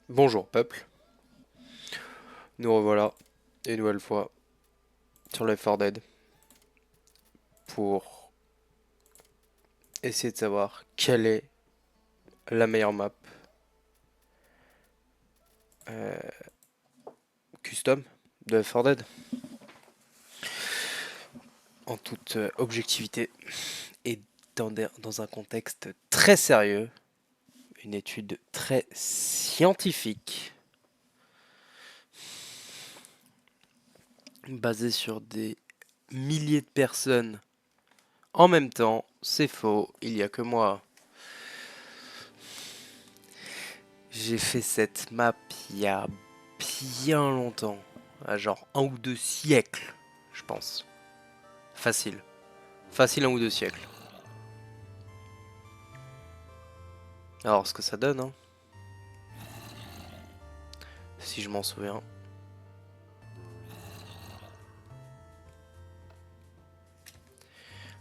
Bonjour peuple, nous revoilà une nouvelle fois sur Left 4 Dead pour essayer de savoir quelle est la meilleure map custom de Left 4 Dead en toute objectivité et dans un contexte très sérieux, une étude très scientifique basée sur des milliers de personnes en même temps. C'est faux, il n'y a que moi. J'ai fait cette map il y a bien longtemps, à genre 1 ou 2 siècles, je pense. Facile. Facile 1 ou 2 siècles. Alors, ce que ça donne, hein, si je m'en souviens.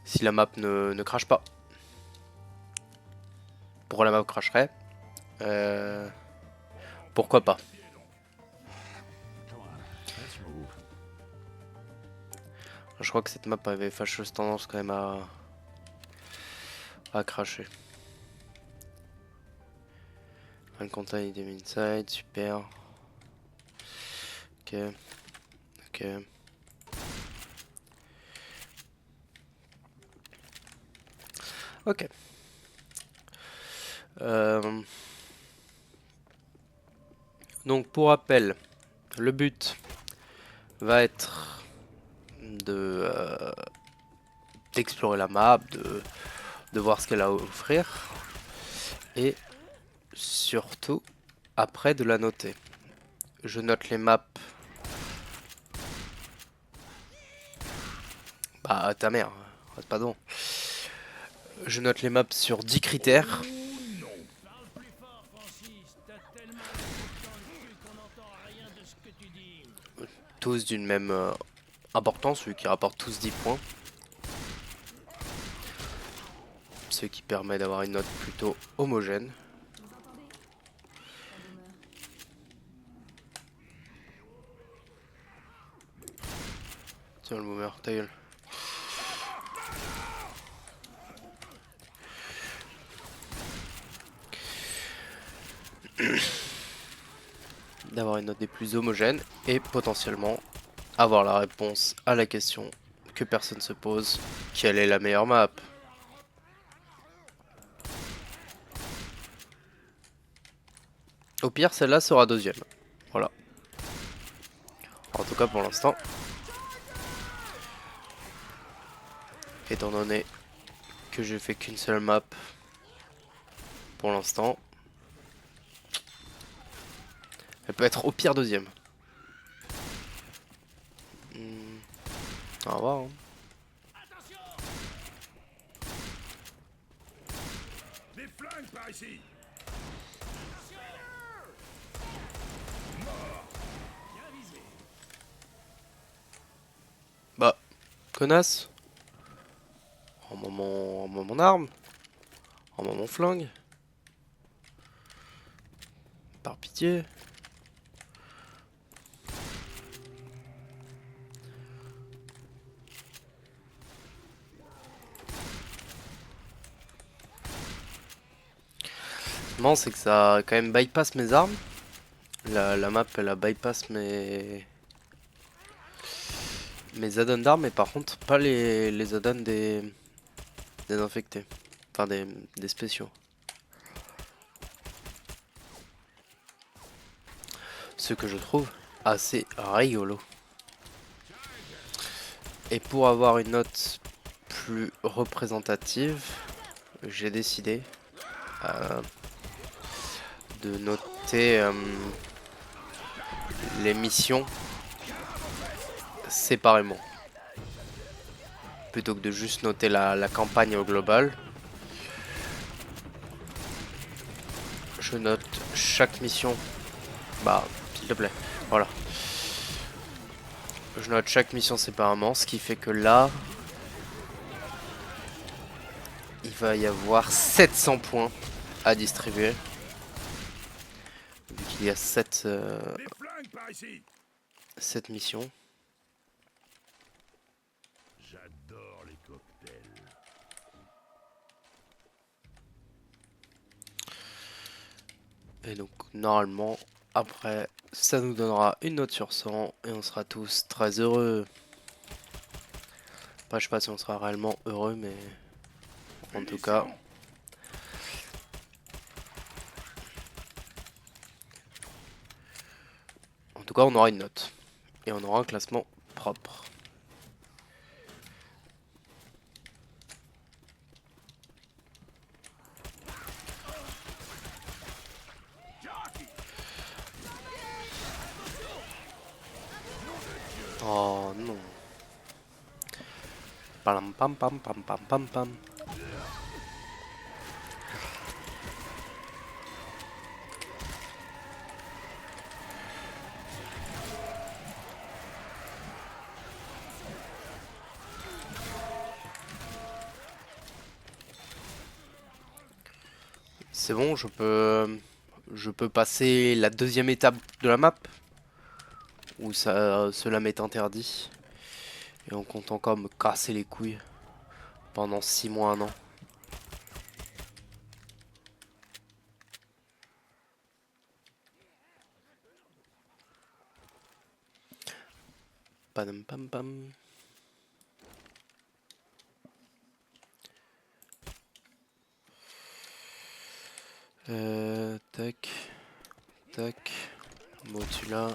Si la map ne crache pas. Pourquoi la map cracherait Pourquoi pas. Je crois que cette map avait fâcheuse tendance quand même à cracher. Un contact item inside, super. Ok. Ok. Ok. Donc pour rappel, le but va être d'explorer la map, de voir ce qu'elle a à offrir et surtout après de la noter. Je note les maps. Bah ta mère, reste pas donc. Je note les maps sur 10 critères, tous d'une même importance, vu qu'ils rapportent tous 10 points. Ce qui permet d'avoir une note plutôt homogène. Tiens le boomer, ta gueule. D'avoir une note des plus homogènes et potentiellement avoir la réponse à la question que personne se pose. Quelle est la meilleure map? Au pire, celle-là sera deuxième. Voilà. En tout cas pour l'instant. Étant donné que j'ai fait qu'une seule map pour l'instant. Elle peut être au pire deuxième. On va voir. Hein. Des flingues par ici. Bah, connasse. En mon arme. En mon flingue. Par pitié. Non, c'est que ça a quand même bypass mes armes. La map, elle a bypass mes add-ons d'armes, mais par contre, pas les add-ons des infectés. Enfin, des spéciaux. Ce que je trouve assez rigolo. Et pour avoir une note plus représentative, j'ai décidé de noter les missions séparément. Plutôt que de juste noter la campagne au global. Je note chaque mission. Bah, s'il te plaît. Voilà. Je note chaque mission séparément, ce qui fait que là, il va y avoir 700 points à distribuer. Vu qu'il qu'il y a 7 Des flingues par ici. missions. J'adore les cocktails. Et donc normalement après ça nous donnera une note sur 100 et on sera tous très heureux. Enfin, je sais pas si on sera réellement heureux, mais en tout cas on aura une note et on aura un classement propre. Oh non. Pam pam pam pam pam pam pam. C'est bon, je peux passer la deuxième étape de la map où cela m'est interdit et on compte encore me casser les couilles pendant 6 mois, 1 an. Padam pam pam. Tac, tac, Motula.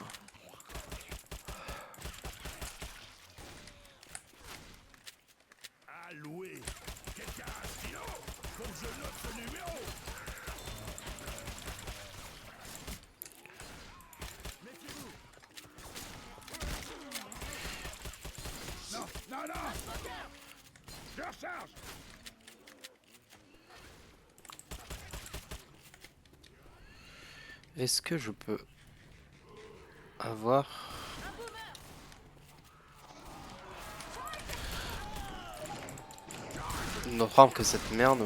Alloué. Quelqu'un a un stylo? Faut que je note ce numéro. Mettez-vous. Non, non, non. Je recharge. Est-ce que je peux avoir une autre arme que cette merde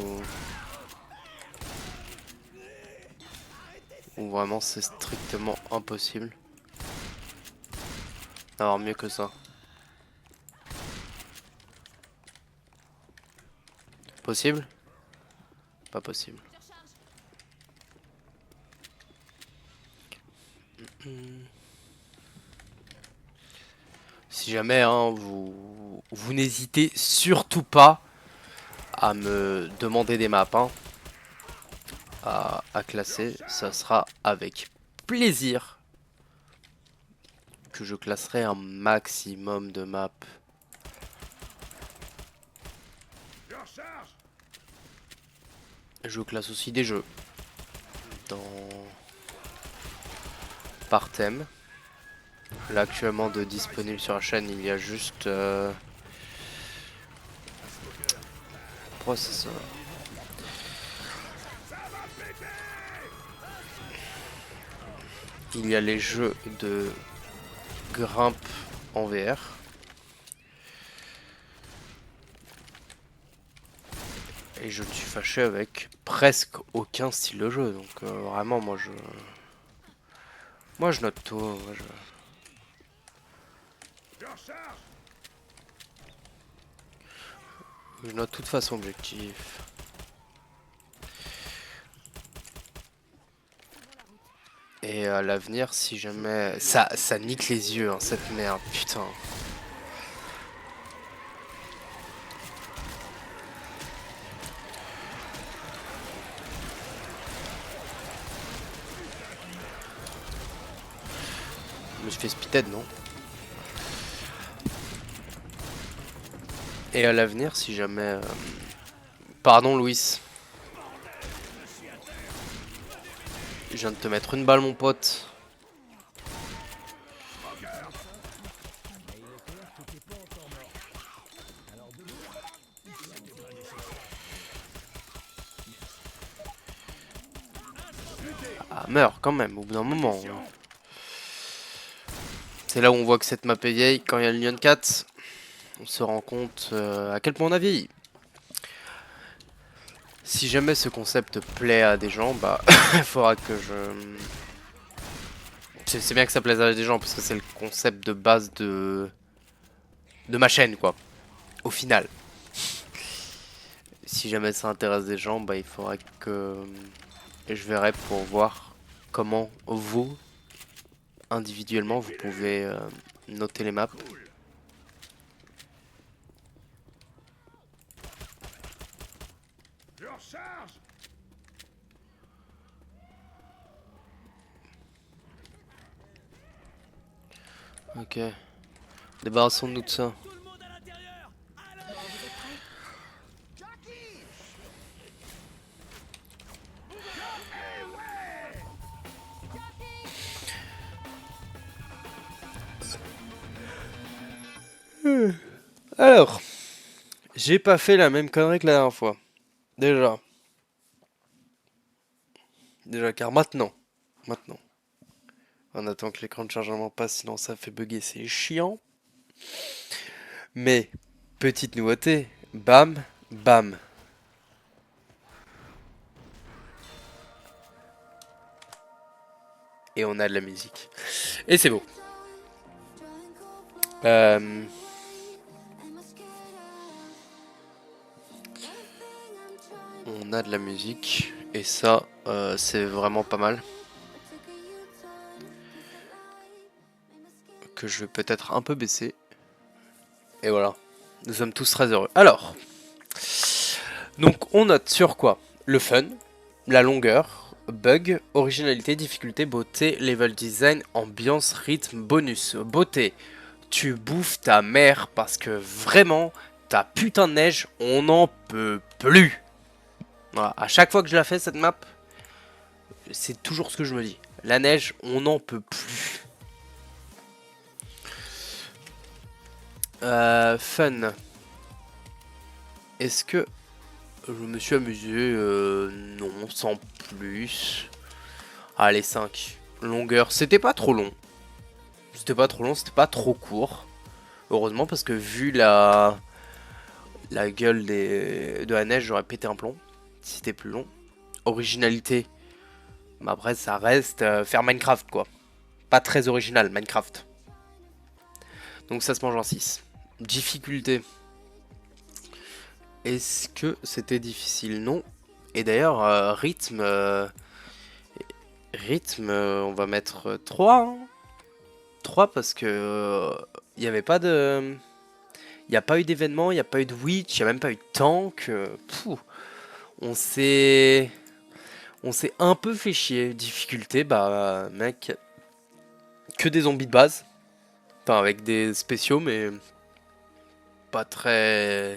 ou vraiment c'est strictement impossible d'avoir mieux que ça? Possible? Pas possible. Si jamais hein, vous n'hésitez surtout pas à me demander des maps hein, à classer, ça sera avec plaisir que je classerai un maximum de maps. Je recharge. Je classe aussi des jeux par thème. Là actuellement de disponible sur la chaîne il y a juste processeur. Il y a les jeux de grimpe en VR. Et je ne suis fâché avec presque aucun style de jeu. Donc vraiment moi je note tout. Je note toute façon objectif. Et à l'avenir, si jamais... Ça nique les yeux, hein, cette merde, putain. Je me suis fait speedhead, non? Et à l'avenir, si jamais... Pardon, Louis. Je viens de te mettre une balle, mon pote. Ah, meurs quand même, au bout d'un moment. C'est là où on voit que cette map est vieille. Quand il y a le Lyon 4, on se rend compte à quel point on a vieilli. Si jamais ce concept plaît à des gens, bah il faudra que C'est bien que ça plaise à des gens parce que c'est le concept de base de ma chaîne, quoi. Au final. Si jamais ça intéresse des gens, bah il faudra que je verrai pour voir comment vous, individuellement, vous pouvez noter les maps. Je recharge. Ok. Débarrassons-nous de ça. Tout le monde à l'intérieur. Alors vous êtes prêts? Alors, j'ai pas fait la même connerie que la dernière fois. Déjà. Déjà, car maintenant, on attend que l'écran de chargement passe, sinon ça fait bugger, c'est chiant. Mais, petite nouveauté, bam, bam. Et on a de la musique. Et c'est beau. On a de la musique. Et ça, c'est vraiment pas mal. Que je vais peut-être un peu baisser. Et voilà. Nous sommes tous très heureux. Alors. Donc on note sur quoi? Le fun, la longueur, bug, originalité, difficulté, beauté, level design, ambiance, rythme, bonus. Beauté, tu bouffes ta mère parce que vraiment, ta putain de neige, on n'en peut plus. Voilà, à chaque fois que je la fais cette map, c'est toujours ce que je me dis. La neige, on n'en peut plus. Fun. Est-ce que je me suis amusé? Non, sans plus. Allez, 5. Longueur, c'était pas trop long. C'était pas trop long, c'était pas trop court. Heureusement, parce que vu la gueule de la neige, j'aurais pété un plomb. Si c'était plus long. Originalité. Mais après, ça reste faire Minecraft, quoi. Pas très original, Minecraft. Donc ça se mange en 6. Difficulté. Est-ce que c'était difficile? Non. Et d'ailleurs, rythme... on va mettre 3. Hein. 3 parce que... Il n'y avait pas de... Il n'y a pas eu d'événement, il n'y a pas eu de witch, il n'y a même pas eu de tank. On s'est un peu fait chier. Difficulté, bah mec, que des zombies de base. Enfin avec des spéciaux mais pas très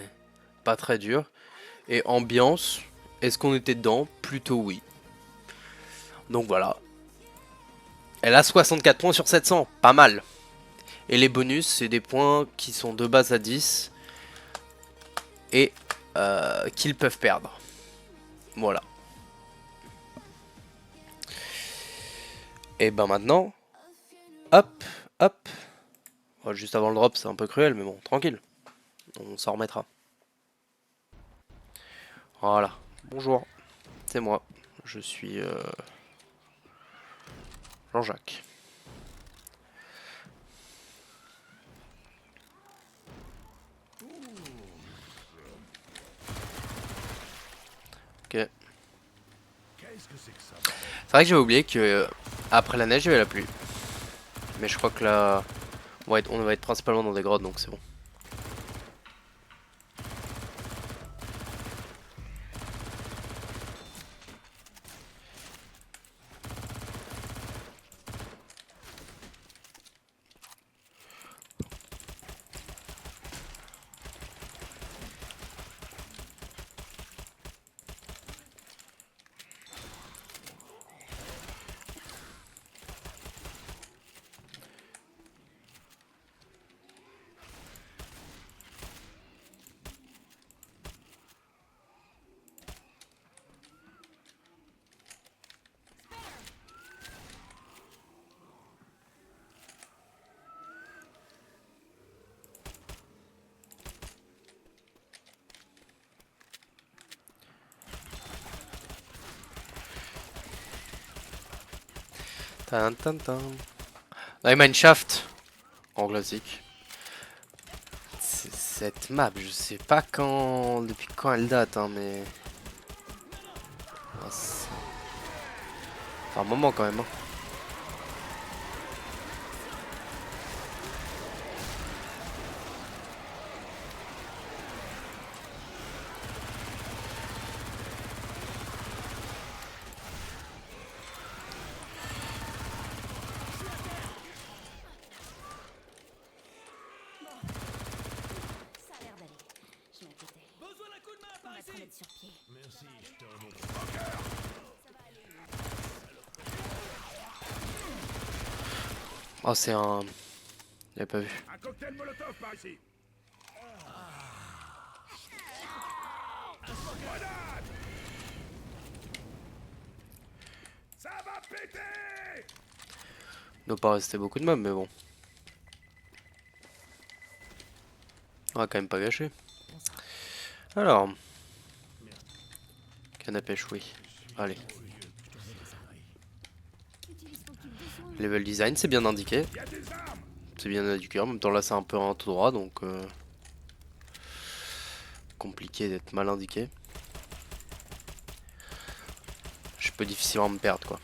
dur. Et ambiance, est-ce qu'on était dedans? Plutôt oui. Donc voilà. Elle a 64 points sur 700, pas mal. Et les bonus, c'est des points qui sont de base à 10 et qu'ils peuvent perdre. Voilà. Et ben maintenant, hop, hop. Oh, juste avant le drop, c'est un peu cruel, mais bon, tranquille. On s'en remettra. Voilà. Bonjour, c'est moi. Je suis Jean-Jacques. Ok. Qu'est-ce que c'est que ça? C'est vrai que j'avais oublié que après la neige, il y avait la pluie. Mais je crois que là, on va être principalement dans des grottes, donc c'est bon. Tan, tan, tan. Ouais, Mineshaft en classique. Cette map, je sais pas quand, depuis quand elle date, hein, mais ah, ça fait un moment quand même. Hein. Ça a l'air d'aller. Je m'inquiétais. Besoin d'un coup de main On par va te ici. remettre sur pied. Merci, je te remonte. Oh, c'est un. J'avais pas vu. Un cocktail molotov par ici. Grenade. Ça va péter. Il doit pas rester beaucoup de mobs, mais bon. On va quand même pas gâcher. Alors. Canne à pêche, oui. Allez. Utilise Focus de soin. Level design, c'est bien indiqué. Y a des armes. C'est bien indiqué. En même temps, là, c'est un peu un tout droit, donc. Compliqué d'être mal indiqué. Je peux difficilement me perdre, quoi.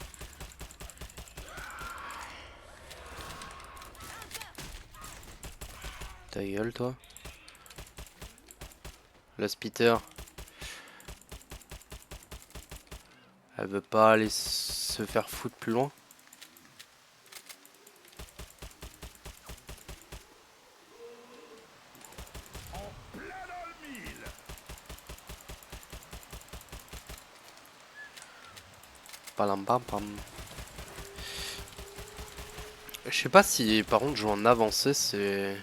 Ta gueule, toi. La Spitter. Elle veut pas aller se faire foutre plus loin. Plein dans le mille. Palam pam pam. Je sais pas si par contre jouer en avancée c'est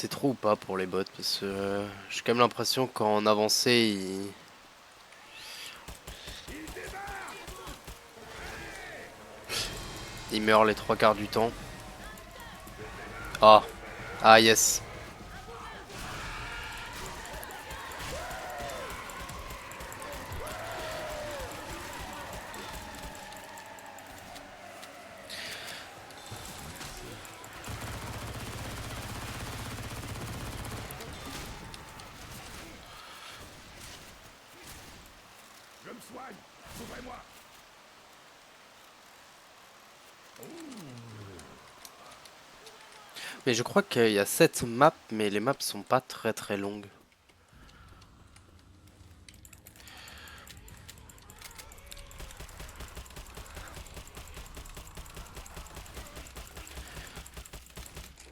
trop ou pas pour les bots parce que j'ai quand même l'impression qu'en avancée ils meurent les trois quarts du temps. Ah ah yes. Je me soigne. Ouvrez-moi. Mais je crois qu'il y a 7 maps mais les maps sont pas très très longues.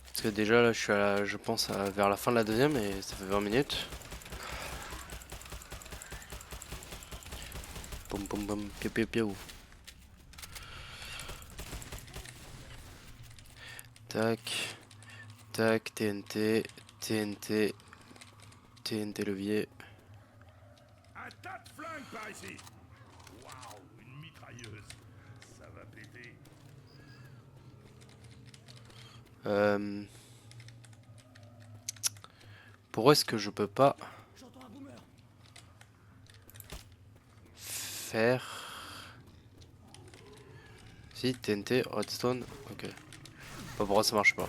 Parce que déjà là je suis je pense vers la fin de la deuxième et ça fait 20 minutes. Boum boum boum piou piou piou. Tac. Tac, TNT, TNT, TNT levier. Un tas de flingues par ici. Waouh, une mitrailleuse. Ça va péter. Pourquoi est-ce que je peux pas J'entends un boomer. faire... Si, TNT, redstone, ok. Pas pourquoi ça marche pas.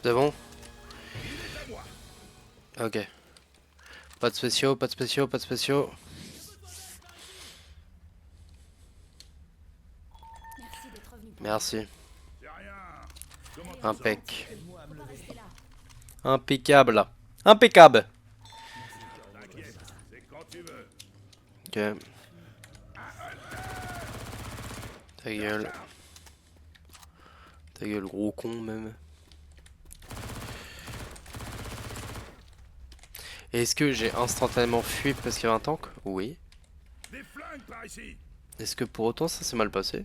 C'est bon? Ok. Pas de spéciaux, pas de spéciaux, pas de spéciaux. Merci d'être revenu pour Merci. C'est rien. Comment Impec. moi. Faut pas rester là. Impeccable. Impeccable. t'inquiète, c'est quand tu veux. Ok. Ta gueule. Ta gueule, gros con même. Et est-ce que j'ai instantanément fui parce qu'il y avait un tank? Oui. Des flingues par ici. Est-ce que pour autant ça s'est mal passé?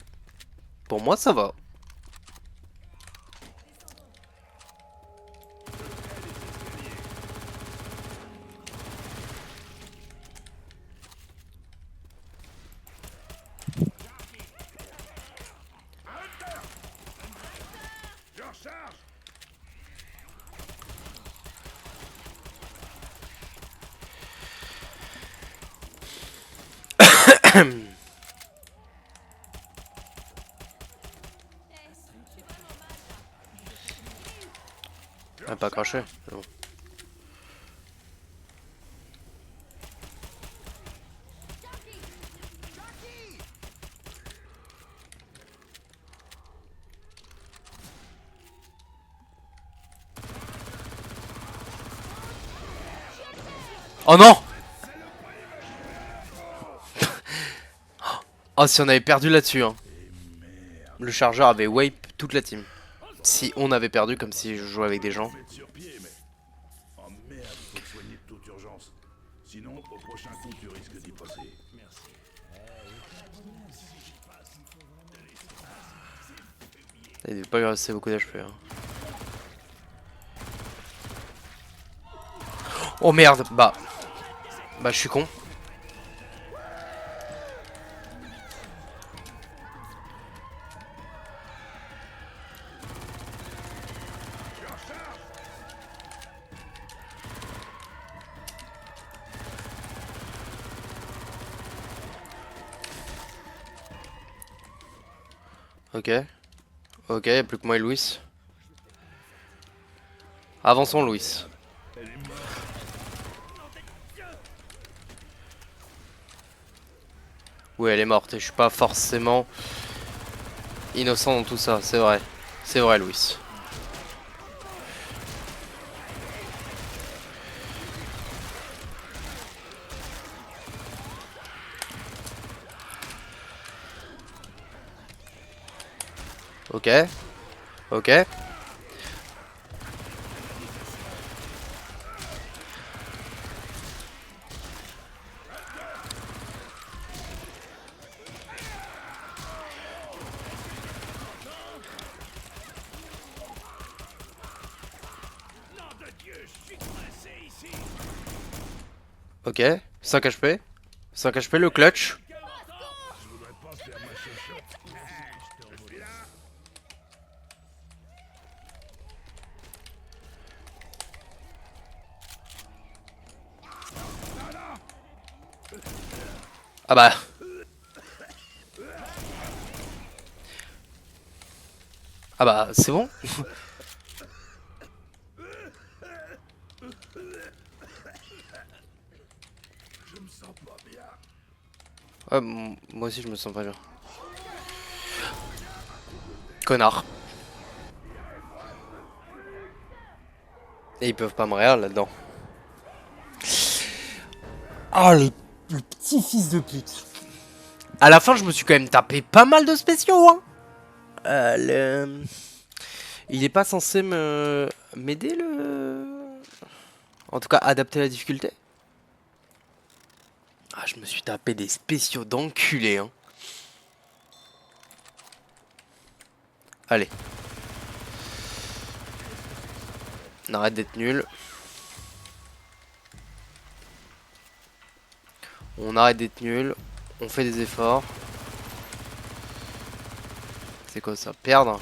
Pour moi ça va. Je recharge. Ah, pas craché. C'est bon. Oh non! Oh, si on avait perdu là-dessus, hein. Le chargeur avait wipe toute la team. Si on avait perdu, comme si je jouais avec des gens. Mettre sur pied, mais. Oh merde, faut te soigner de toute urgence. Sinon, au prochain coup, tu risques d'y passer. Merci. Il devait pas lui rester beaucoup d'HP. Hein. Oh merde! Bah je suis con. Ok. Ok, y'a plus que moi et Louis. Avançons, Louis. Oui, elle est morte et je suis pas forcément innocent dans tout ça, c'est vrai. C'est vrai, Louis. Ok. Ok. Ok. 5 HP. 5 HP, le clutch. Je voudrais pas faire ma chochotte. Je suis là. Ah bah. Ah bah, c'est bon. Je me sens pas bien. Ouais, moi aussi je me sens pas bien. Connard. Et ils peuvent pas me réel là-dedans. Ah, le petit fils de pute. À la fin, je me suis quand même tapé pas mal de spéciaux, hein. Il est pas censé m'aider, le... En tout cas, adapter la difficulté. Ah, je me suis tapé des spéciaux d'enculé, hein. Allez. On arrête d'être nul. On arrête d'être nul. On fait des efforts. C'est quoi ça? Perdre?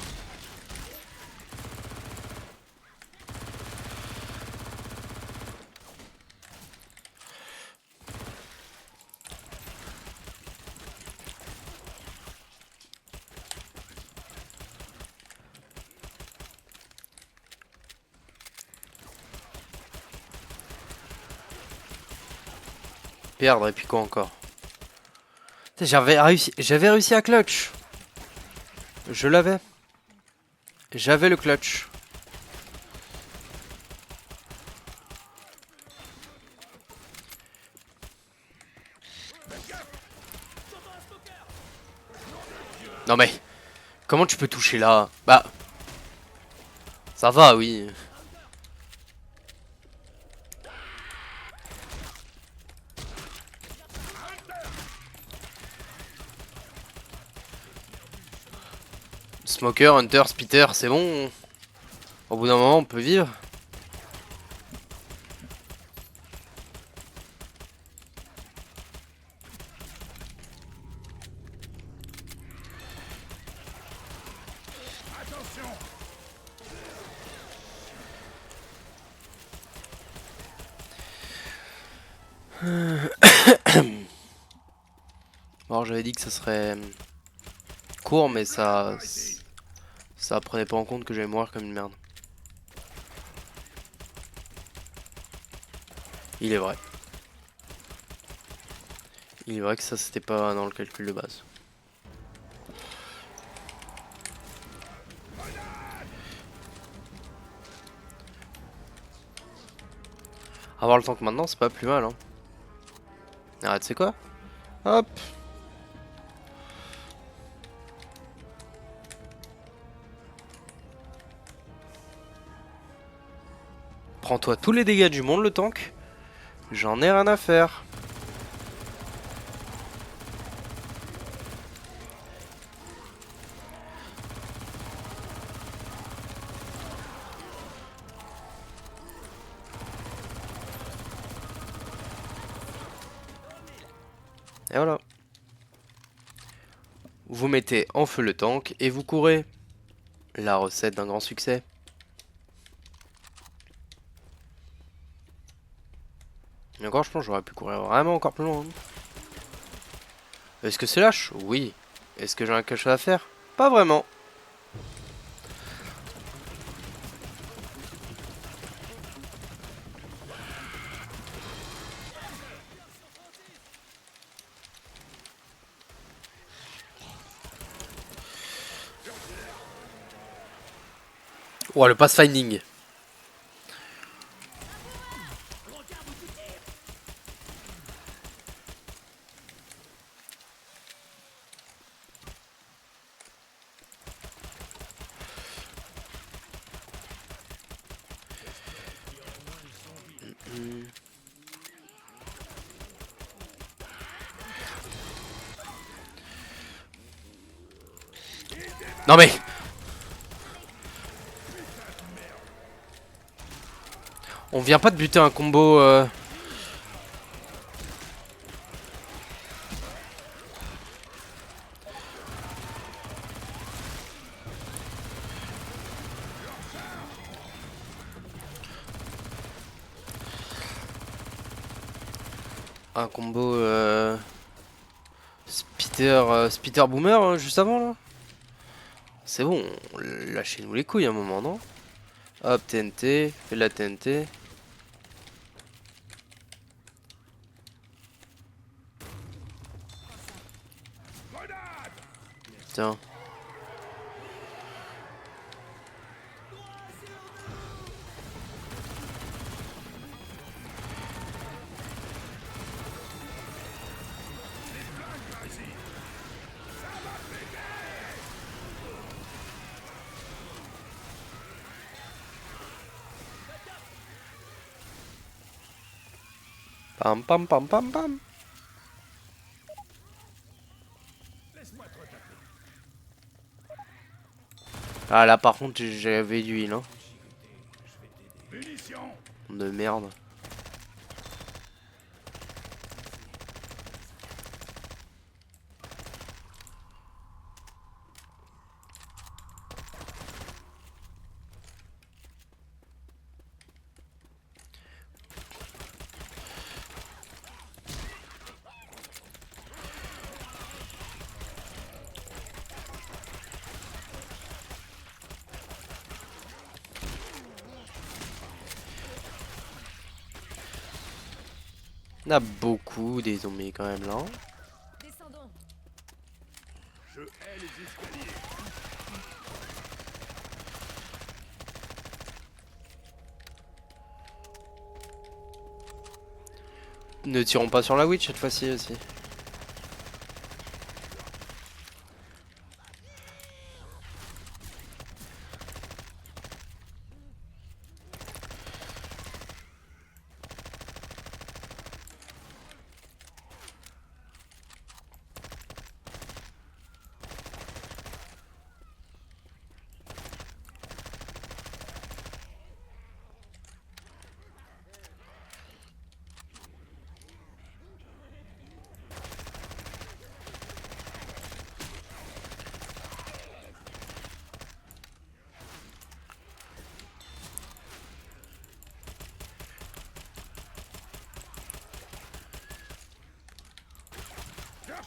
Perdre et puis quoi encore? J'avais réussi à clutch. Je l'avais. J'avais le clutch. Non mais, comment tu peux toucher là? Bah, ça va, oui. Smoker, Hunter, Spitter, c'est bon. Au bout d'un moment, on peut vivre. Bon, j'avais dit que ça serait court, mais ça prenait pas en compte que j'allais mourir comme une merde. Il est vrai. Il est vrai que ça c'était pas dans le calcul de base. Avoir le tank maintenant, c'est pas plus mal, hein. Ah, tu sais quoi? Hop! Prends-toi tous les dégâts du monde, le tank. J'en ai rien à faire. Et voilà. Vous mettez en feu le tank et vous courez. La recette d'un grand succès. Et encore, je pense que j'aurais pu courir vraiment encore plus loin, hein. Est-ce que c'est lâche? Oui. Est-ce que j'ai quelque chose à faire? Pas vraiment. Oh, le pathfinding. Non mais... On vient pas de buter un combo... Un combo... Spitter Boomer juste avant là. C'est bon, lâchez-nous les couilles un moment, non? Hop, TNT, fais de la TNT. Tiens. Pam pam pam pam pam. Ah là par contre j'avais d'huile, hein. De merde. Il y en a beaucoup des zombies quand même là. Descendons. Je hais les escaliers. Ne tirons pas sur la witch cette fois-ci aussi.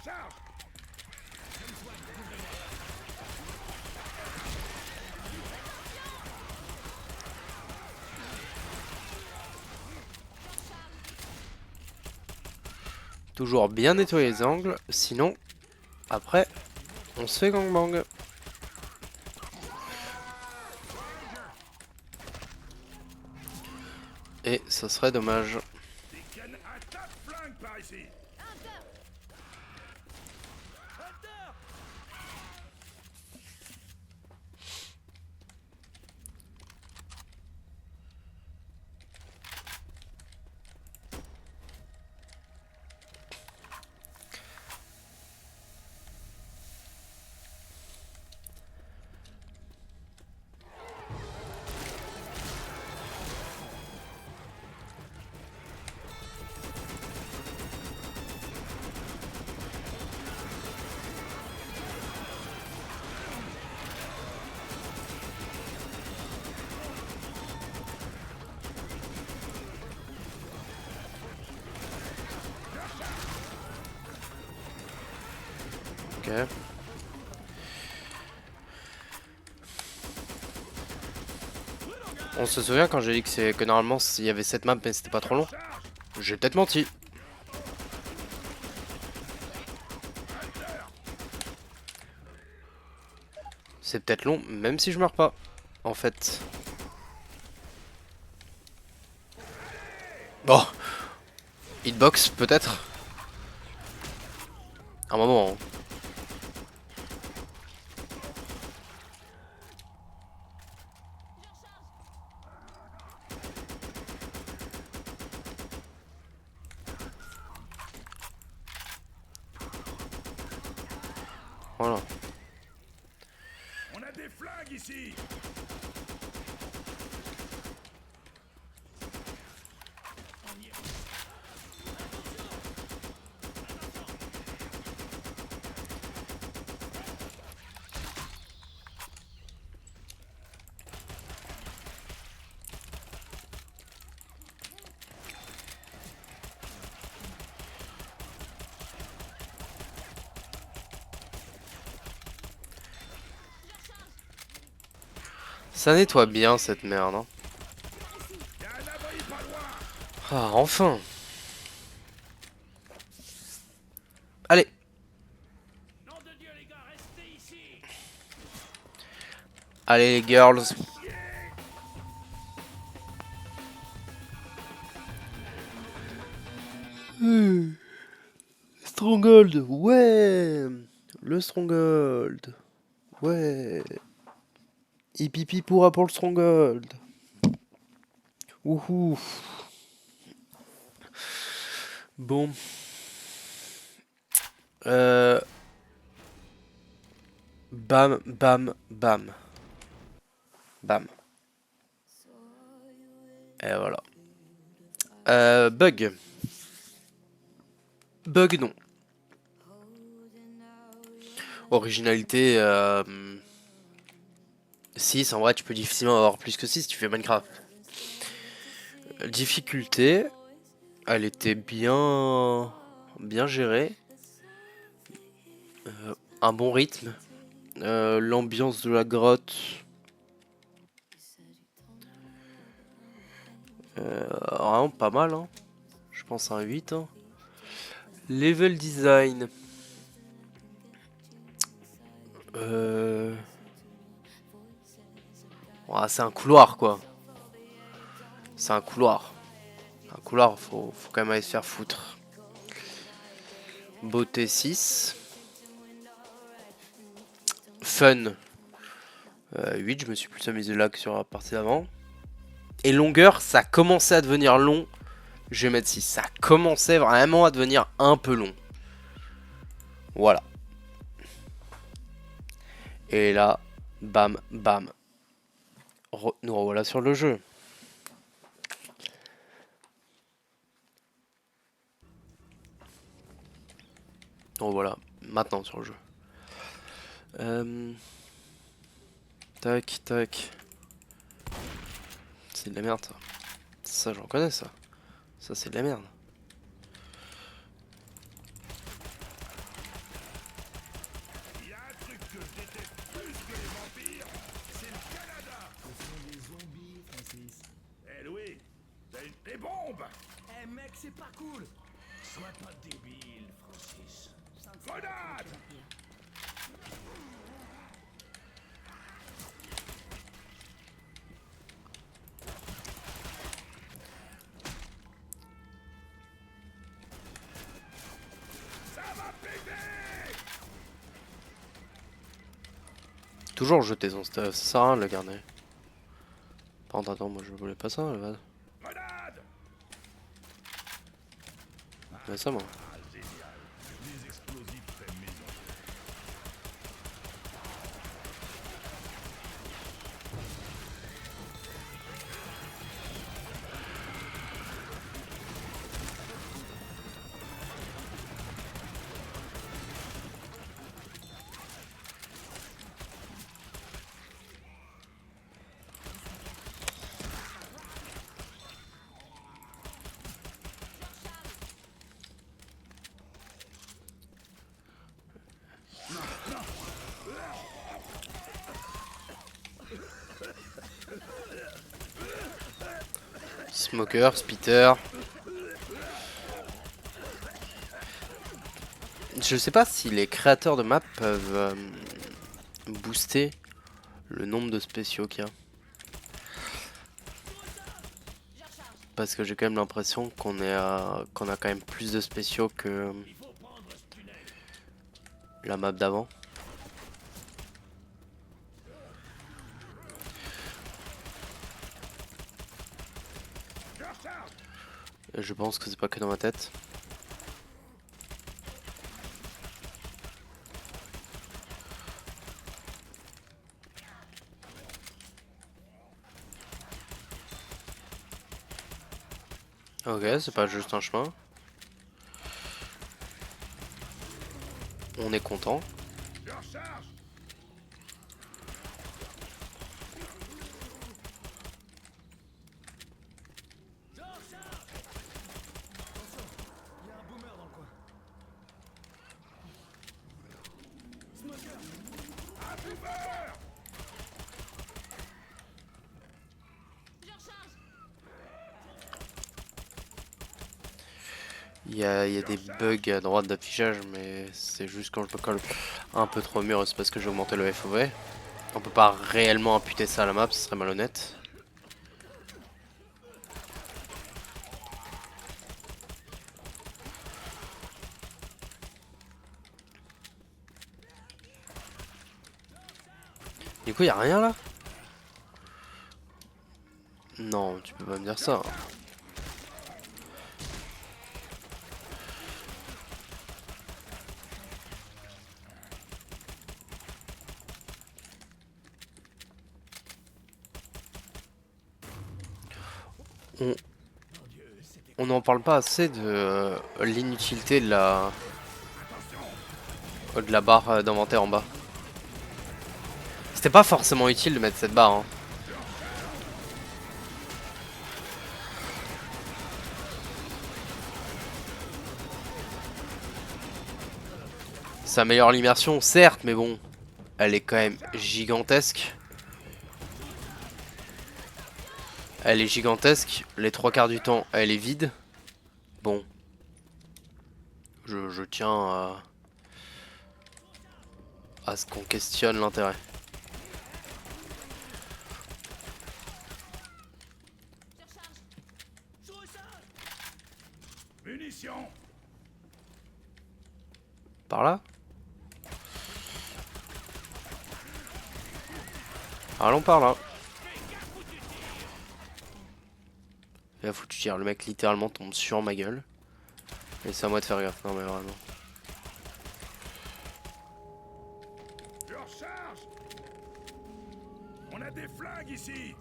charge. Toujours bien nettoyer les angles, sinon, après, on se fait gangbang. Et ça serait dommage. Des cannes à tas de flingues par ici. Ok. On se souvient quand j'ai dit que normalement il y avait cette map mais c'était pas trop long. J'ai peut-être menti. C'est peut-être long même si je meurs pas. En fait. Bon. Hitbox peut-être. Un moment. Hein. Voilà. On a des flingues ici. Ça nettoie bien cette merde. Hein. Y a un abri pas loin. Ah, enfin. Allez. Nom de Dieu les gars, restez ici. Allez les girls. Stronghold, ouais. Le Stronghold. Ouais. Hipipi pourra pour le Stronghold. Wouhou. Bon. Bam, bam, bam. Bam. Et voilà. Bug. Bug non. Originalité 6, en vrai tu peux difficilement avoir plus que 6 si tu fais Minecraft. Difficulté, elle était bien gérée. Un bon rythme. L'ambiance de la grotte. Vraiment pas mal. Hein. Je pense à un 8. Hein. Level design. Ouais, c'est un couloir quoi. C'est un couloir. Un couloir, faut quand même aller se faire foutre. Beauté 6. Fun. 8, je me suis plus amusé là que sur la partie d'avant. Et longueur, ça commençait à devenir long. Je vais mettre 6. Ça commençait vraiment à devenir un peu long. Voilà. Et là, bam, bam. Nous revoilà sur le jeu. Nous revoilà maintenant sur le jeu. Tac, tac. C'est de la merde ça. Ça, j'en connais ça. Ça, c'est de la merde. c'est pas cool. Sois pas débile, Francis. Je sens que Grenade! c'est pire. Ça va péter! Toujours jeter son stuff, ça sert à rien de le garder. Par contre, attends, moi je voulais pas ça, le vase. Grenade! Mais ça, moi. Ah, génial. Les explosifs faits maison. Smoker, Spitter. Je sais pas si les créateurs de maps peuvent booster le nombre de spéciaux qu'il y a. Parce que j'ai quand même l'impression qu'on a quand même plus de spéciaux que la map d'avant. Et je pense que c'est pas que dans ma tête. Ok, c'est pas juste un chemin. On est content. Je recharge! Il y a un boomer dans le coin. Un boomer! Je recharge. Il y a des bugs à droite d'affichage, mais c'est juste quand je me colle un peu trop au mur, c'est parce que j'ai augmenté le FOV. On peut pas réellement imputer ça à la map, ce serait malhonnête. Du coup, y a rien là? Non, tu peux pas me dire ça. On n'en parle pas assez de l'inutilité de la barre d'inventaire en bas. C'était pas forcément utile de mettre cette barre. Hein. Ça améliore l'immersion, certes, mais bon, elle est quand même gigantesque. Elle est gigantesque. Les trois quarts du temps, elle est vide. Bon. Je tiens à ce qu'on questionne l'intérêt. Munitions! Par là? Allons par là. Et là, faut que tu tires. Le mec littéralement tombe sur ma gueule. Et c'est à moi de faire gaffe. Non, mais vraiment. Je recharge! On a des flingues ici!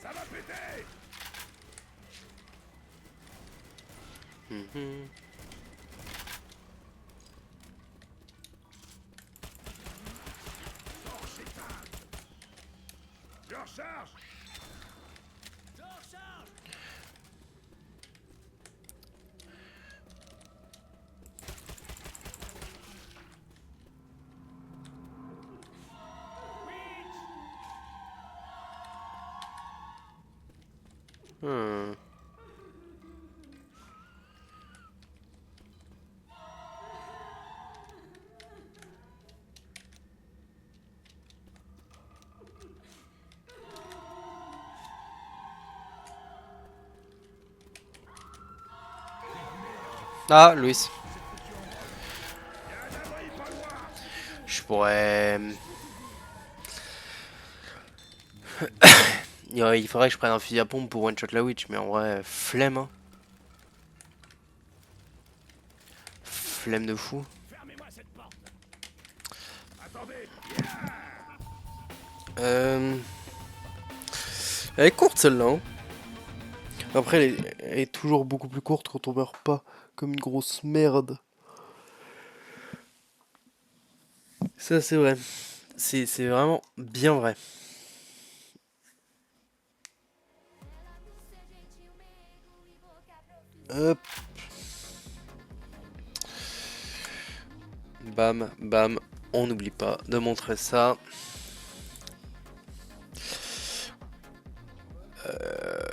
Ça va péter! Mhm. Je recharge! Hmm. Ah, Louis. Je pourrais... Il faudrait que je prenne un fusil à pompe pour one-shot la witch, mais en vrai, flemme. Hein. Flemme de fou. Fermez-moi cette porte. Euh... Elle est courte celle-là. Hein. Après, elle est toujours beaucoup plus courte quand on meurt pas comme une grosse merde. Ça, c'est vrai. C'est vraiment bien vrai. Hop. Bam, bam. On n'oublie pas de montrer ça.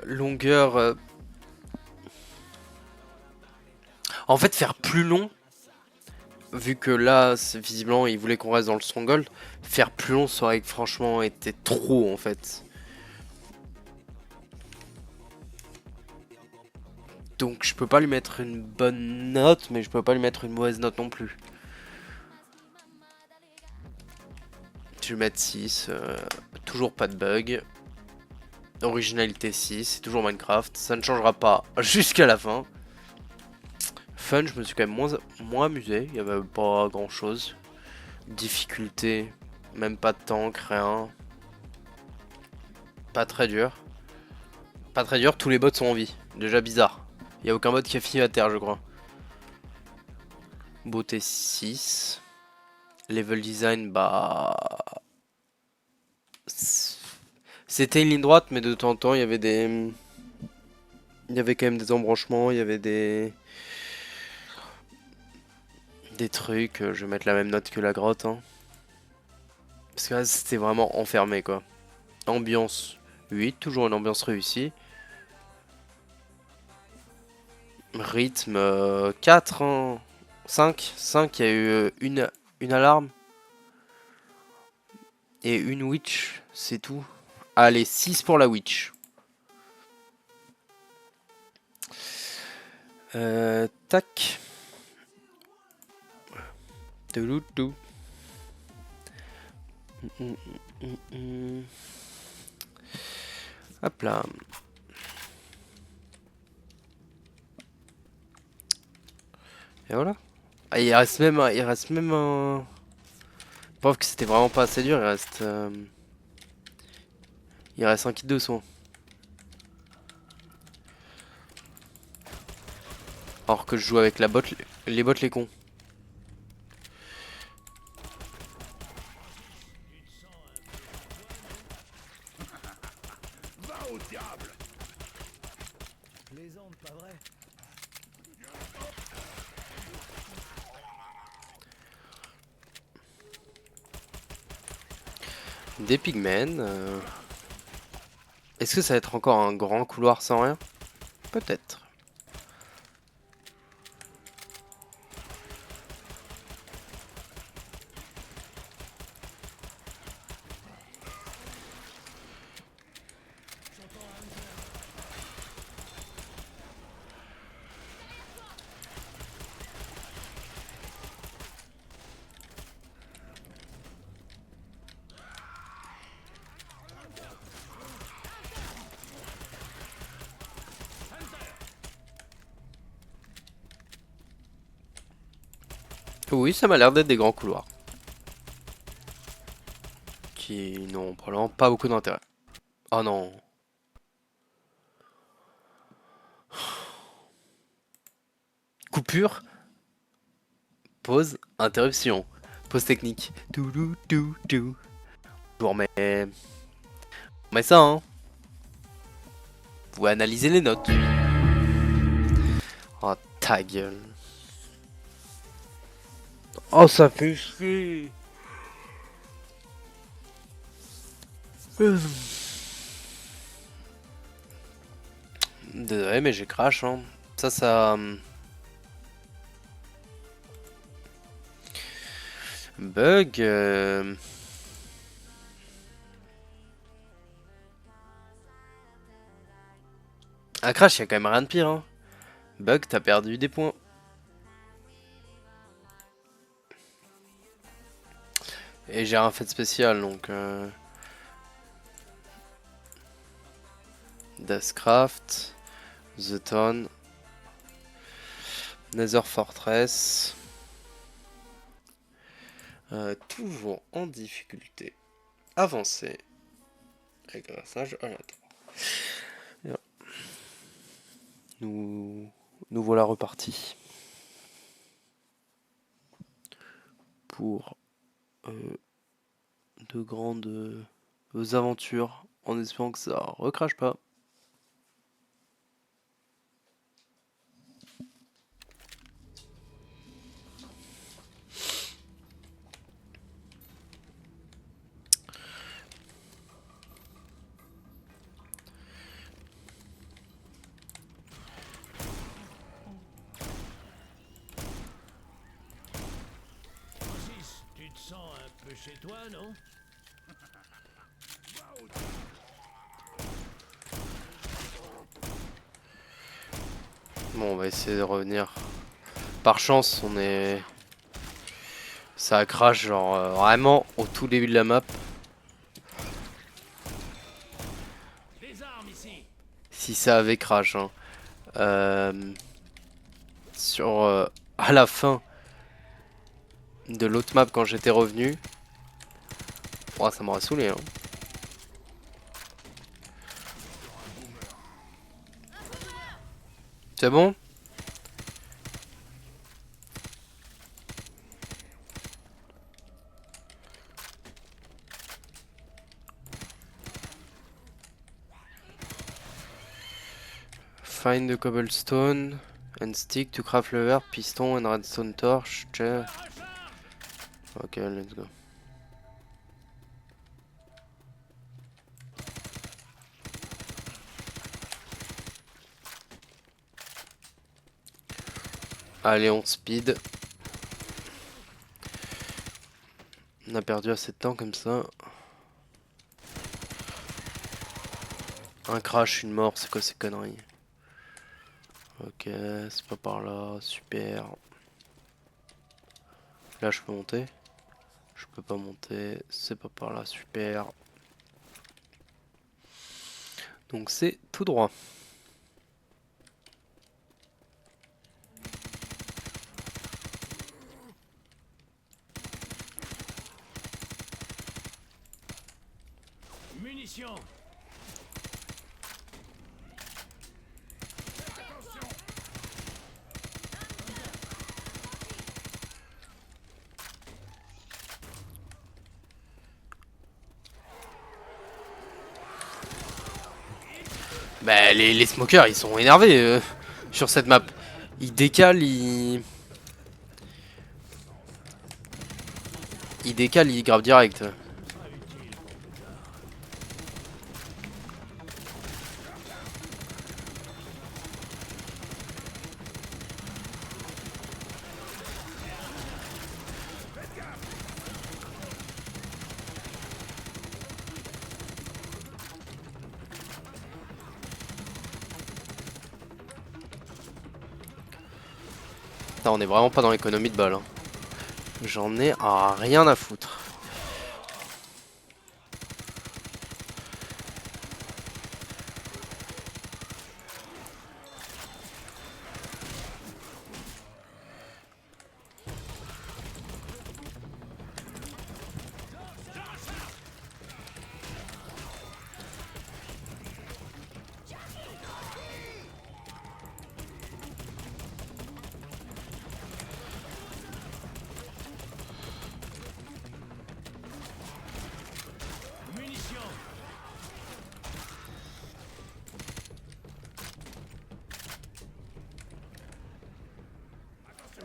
Longueur. En fait, faire plus long. Vu que là, visiblement, il voulait qu'on reste dans le Stronghold. Faire plus long, ça aurait franchement été trop en fait. Donc je peux pas lui mettre une bonne note, mais je peux pas lui mettre une mauvaise note non plus. Je vais mettre 6. Toujours pas de bug. Originalité 6, c'est toujours Minecraft. Ça ne changera pas jusqu'à la fin. Fun, je me suis quand même moins amusé. Il n'y avait pas grand chose. Difficulté, même pas de tank, rien. Pas très dur. Pas très dur, tous les bots sont en vie. Déjà bizarre. Il n'y a aucun bot qui a fini à terre, je crois. Beauté 6. Level design, bah... C'était une ligne droite, mais de temps en temps, il y avait des... Il y avait quand même des embranchements, il y avait des... Des trucs, je vais mettre la même note que la grotte. Hein. Parce que là, c'était vraiment enfermé, quoi. Ambiance 8, toujours une ambiance réussie. Rythme 4, hein. 5, il y a eu une alarme. Et une witch, c'est tout. Allez, 6 pour la witch. Tac. Touloutou. Hop là. Et voilà. Ah, il reste même un... Preuve que c'était vraiment pas assez dur, il reste un kit de soins. Alors que je joue avec la bot, les bots les cons. Va au diable. Plaisante, pas vrai? Des pigmen. Est-ce que ça va être encore un grand couloir sans rien? Peut-être. Oui, ça m'a l'air d'être des grands couloirs. Qui n'ont probablement pas beaucoup d'intérêt. Oh non. Coupure. Pause. Interruption. Pause technique. Je vous remets... On met ça, hein. Vous pouvez analyser les notes. Oh, ta gueule. Oh, ça fait chier. Désolé, mais j'ai crash, hein. Ça... Bug... Ah, crash, y a quand même rien de pire, hein. Bug, t'as perdu des points. Et j'ai un fait spécial, donc... Deathcraft, The Town, Nether Fortress, toujours en difficulté avancée, régressage aléatoire. Bien. Nous voilà repartis pour de grandes aventures, en espérant que ça recrache pas. Francis, tu te sens un peu chez toi, non? Bon, on va essayer de revenir. Par chance, on est... Ça crash genre vraiment au tout début de la map. Des armes ici. Si ça avait crash, hein. À la fin de l'autre map quand j'étais revenu, oh, ça m'aurait saoulé, hein. C'est bon? Find the cobblestone and stick to craft lever, piston and redstone torch, chair. Ok, let's go. Allez, on speed. On a perdu assez de temps comme ça. Un crash, une mort, c'est quoi ces conneries? Ok, c'est pas par là, super. Là, je peux monter? Je peux pas monter, c'est pas par là, super. Donc c'est tout droit. Munitions. Bah les smokers ils sont énervés sur cette map. Ils décalent, ils décalent, ils gravent direct. Putain, on est vraiment pas dans l'économie de balles, hein. J'en ai rien à foutre. Munitions.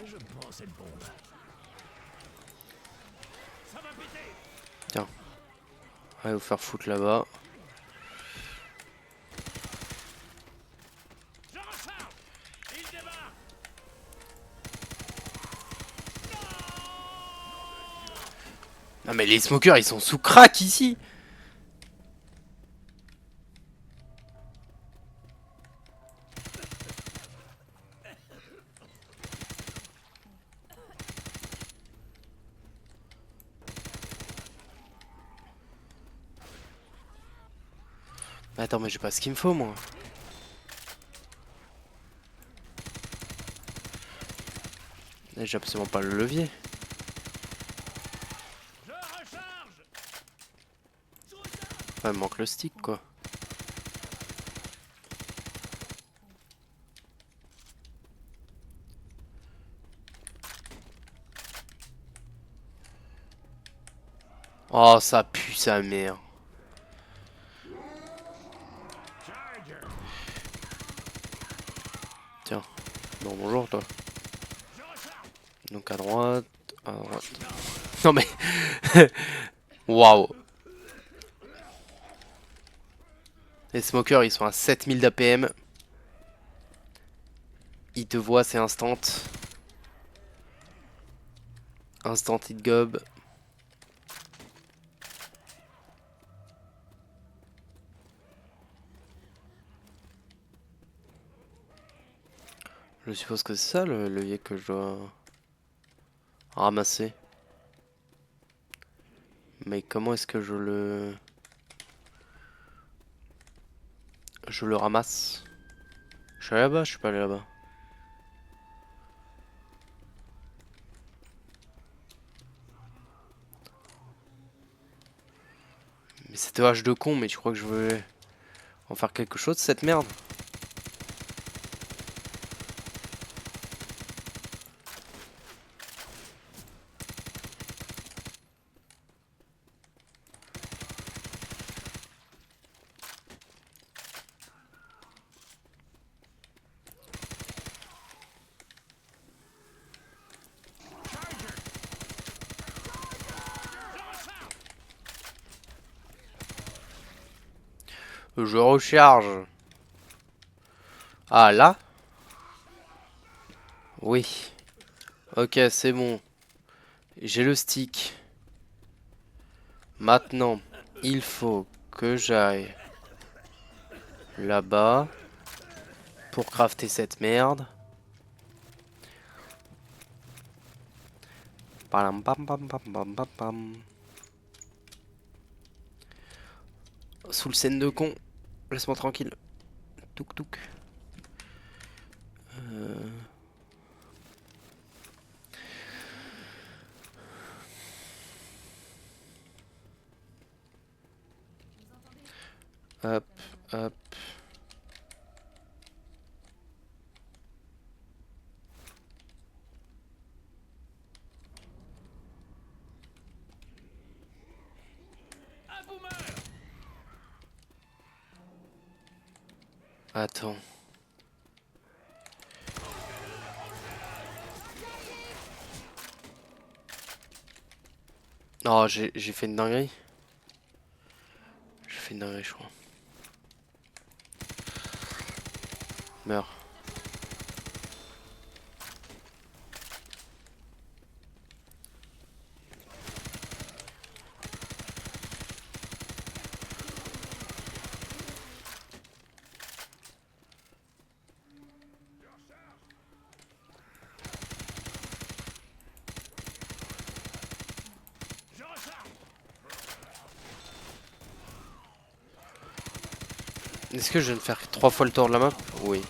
Je prends cette bombe. Ça va péter. Tiens. Allez vous faire foutre là-bas. Ah mais les smokers ils sont sous crack ici. Attends mais j'ai pas ce qu'il me faut moi. Là, j'ai absolument pas le levier. Je recharge. Ouais, il me manque le stick quoi. Oh ça pue sa mère. Charger. Tiens. Bon bonjour toi. Donc à droite. À droite. Non mais. Waouh. Les smokers ils sont à 7000 d'APM. Ils te voient c'est instant. Instant hit gob. Je suppose que c'est ça le levier que je dois ramasser. Mais comment est-ce que je le ramasse? Je suis allé là-bas, je suis pas allé là-bas. Mais c'était hache de con, mais tu crois que je veux en faire quelque chose de cette merde? Je recharge. Ah là? Oui. Ok, c'est bon. J'ai le stick. Maintenant, il faut que j'aille là-bas pour crafter cette merde. Pam pam pam pam pam pam pam. Sous le scène de con. Laisse-moi tranquille. Touk touk. Hop, hop. Un boomer. Attends. Oh, j'ai fait une dinguerie. J'ai fait une dinguerie, je crois. Meurs. Je recharge. Est-ce que je viens de faire 3 fois le tour de la map? Oui.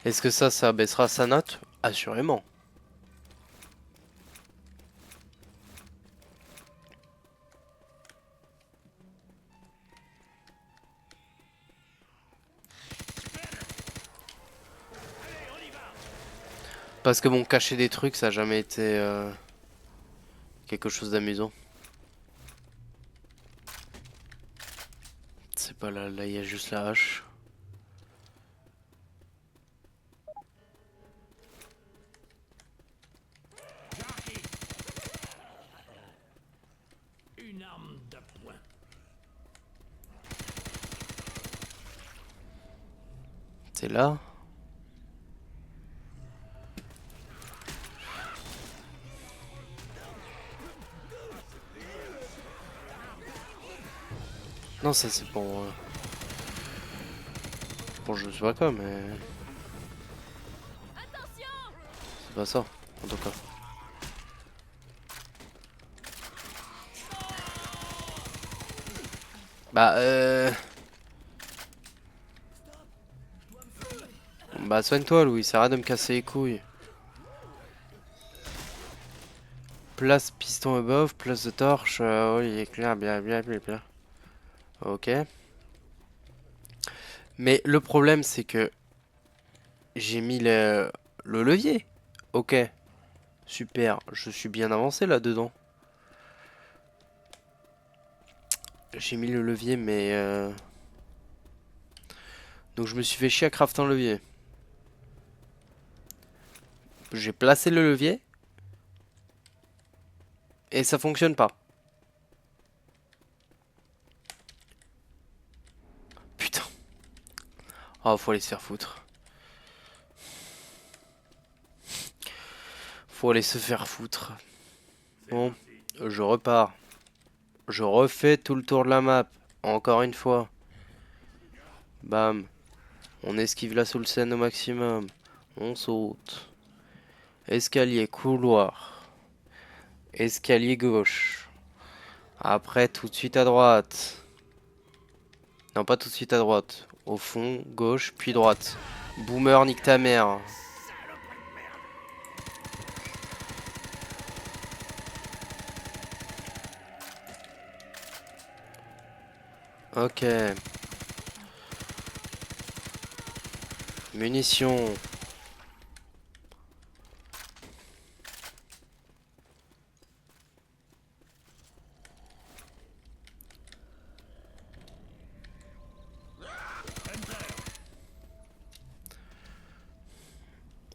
Est-ce que ça baissera sa note? Assurément. Parce que bon, cacher des trucs, ça a jamais été quelque chose d'amusant. C'est pas là, là il y a juste la hache. Une c'est là. Non, ça c'est pour... Bon, je sais pas quoi, mais... C'est pas ça, en tout cas. Bah, Bah, soigne-toi, Louis, ça arrête de me casser les couilles. Place piston above, place de torche, oui, il est clair, bien, bien, bien, bien. Ok. Mais le problème, c'est que j'ai mis le levier. Ok, super, je suis bien avancé là-dedans. J'ai mis le levier, mais... Donc je me suis fait chier à crafter un levier. J'ai placé le levier. Et ça fonctionne pas. Putain. Oh, faut aller se faire foutre. Faut aller se faire foutre. Bon, je repars. Je refais tout le tour de la map. Encore une fois. Bam. On esquive la soul scène au maximum. On saute. Escalier, couloir. Escalier gauche. Après, tout de suite à droite. Non, pas tout de suite à droite. Au fond, gauche, puis droite. Boomer, nique ta mère. Ok. Munitions.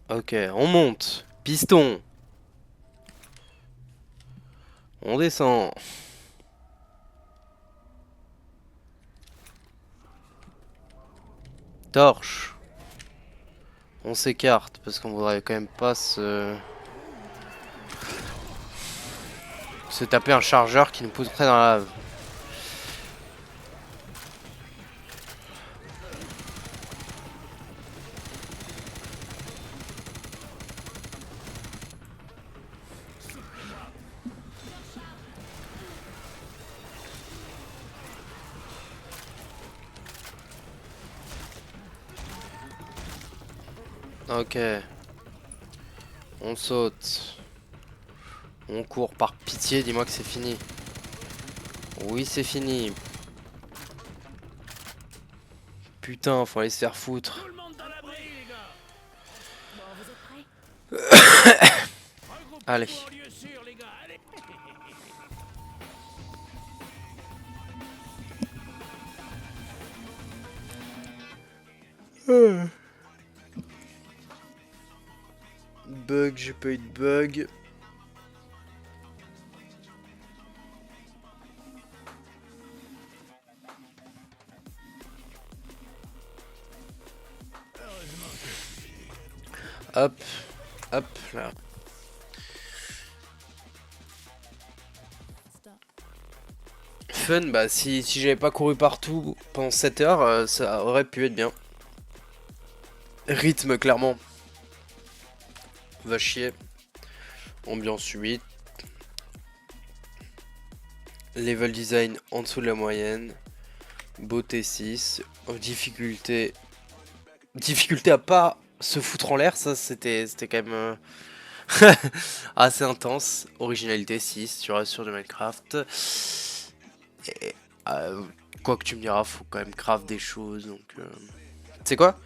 Ok, on monte. Piston. On descend. Torche. On s'écarte parce qu'on voudrait quand même pas se taper un chargeur qui nous pousserait dans la lave. Ok. On saute. On court, par pitié, dis-moi que c'est fini. Oui, c'est fini. Putain, faut aller se faire foutre. Tout le monde dans l'abri, les gars. Bon, vous êtes prêts? Allez. Regroupez-vous en lieu sûr, les gars. Allez. Bug, j'ai pas eu de bug. Hop, hop là. Fun, bah si j'avais pas couru partout pendant 7 heures, ça aurait pu être bien. Rythme, clairement. Va chier. Ambiance 8. Level design en dessous de la moyenne. Beauté 6. Difficulté. Difficulté à pas se foutre en l'air, ça c'était quand même assez intense. Originalité 6, tu restes sur du Minecraft. Et, quoi que tu me diras, faut quand même craft des choses. Donc, tu sais quoi?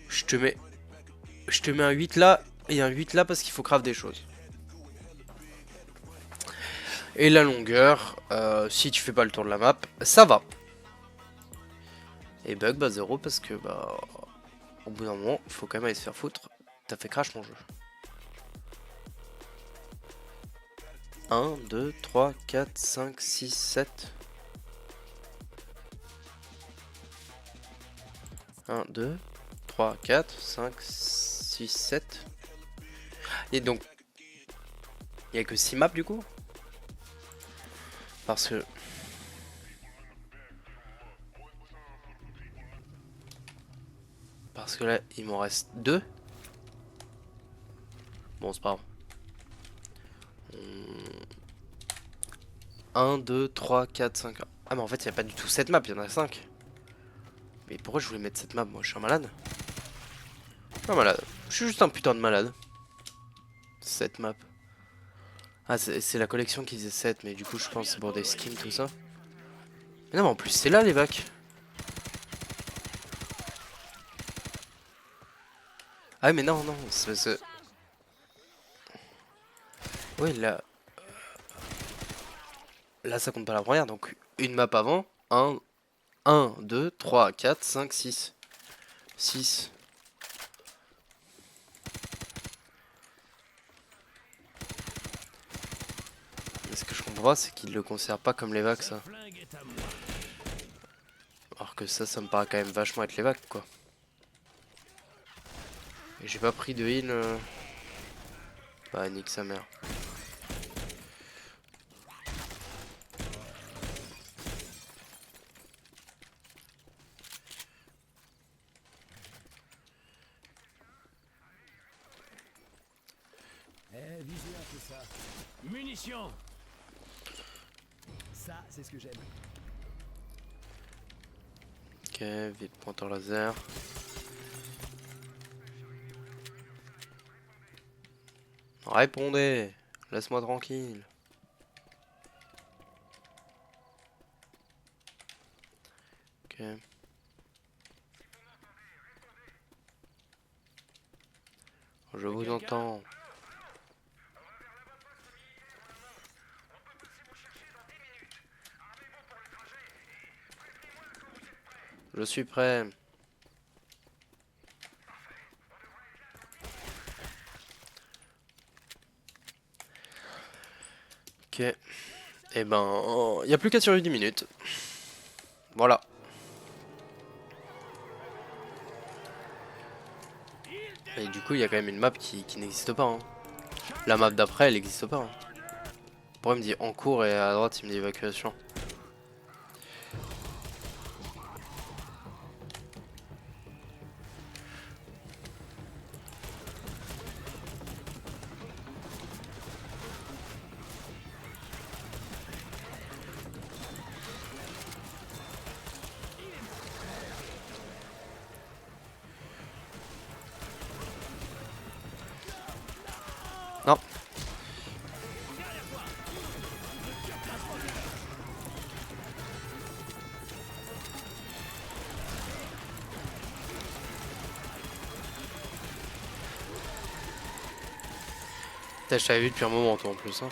Je te mets un 8 là et un 8 là parce qu'il faut craft des choses. Et la longueur, si tu fais pas le tour de la map, ça va. Et bug, bah 0 parce que bah au bout d'un moment, il faut quand même aller se faire foutre. T'as fait crash mon jeu. 1, 2, 3, 4, 5, 6, 7. 1, 2, 3, 4, 5, 6, 7. Et donc, il n'y a que 6 maps du coup? Parce que... là, il m'en reste 2. Bon, c'est pas grave. 1, 2, 3, 4, 5. Ah, mais en fait, il n'y a pas du tout 7 maps, il y en a 5. Mais pourquoi je voulais mettre cette map? Moi, je suis un malade. Je suis un malade. Je suis juste un putain de malade. 7 maps. Ah, c'est la collection qui disait 7, mais du coup, je pense que c'est pour des skins, tout ça. Mais non, mais en plus, c'est là les vacs. Ah, mais non, non, c'est. Oui, là. Là, ça compte pas la première, donc une map avant. 1, 2, 3, 4, 5, 6. 6. Mais ce que je comprends pas, c'est qu'ils le considèrent pas comme les vagues, ça. Flingue est à moi. Alors que ça me paraît quand même vachement être les vagues, quoi. Et j'ai pas pris de heal. Bah, nique sa mère. Eh, visez un peu ça. Munitions. Ça, c'est ce que j'aime. Ok, vite pointeur laser. Répondez, laisse-moi tranquille. Ok. Je vous entends. Je suis prêt. Ok. Et ben, il y a plus qu'à survivre 10 minutes. Voilà. Et du coup, il y a quand même une map qui n'existe pas. Hein. La map d'après, elle n'existe pas. Hein. Pourquoi il me dit en cours et à droite, il me dit évacuation. Non. Putain, je t'avais vu depuis un moment, toi, en plus. Hein.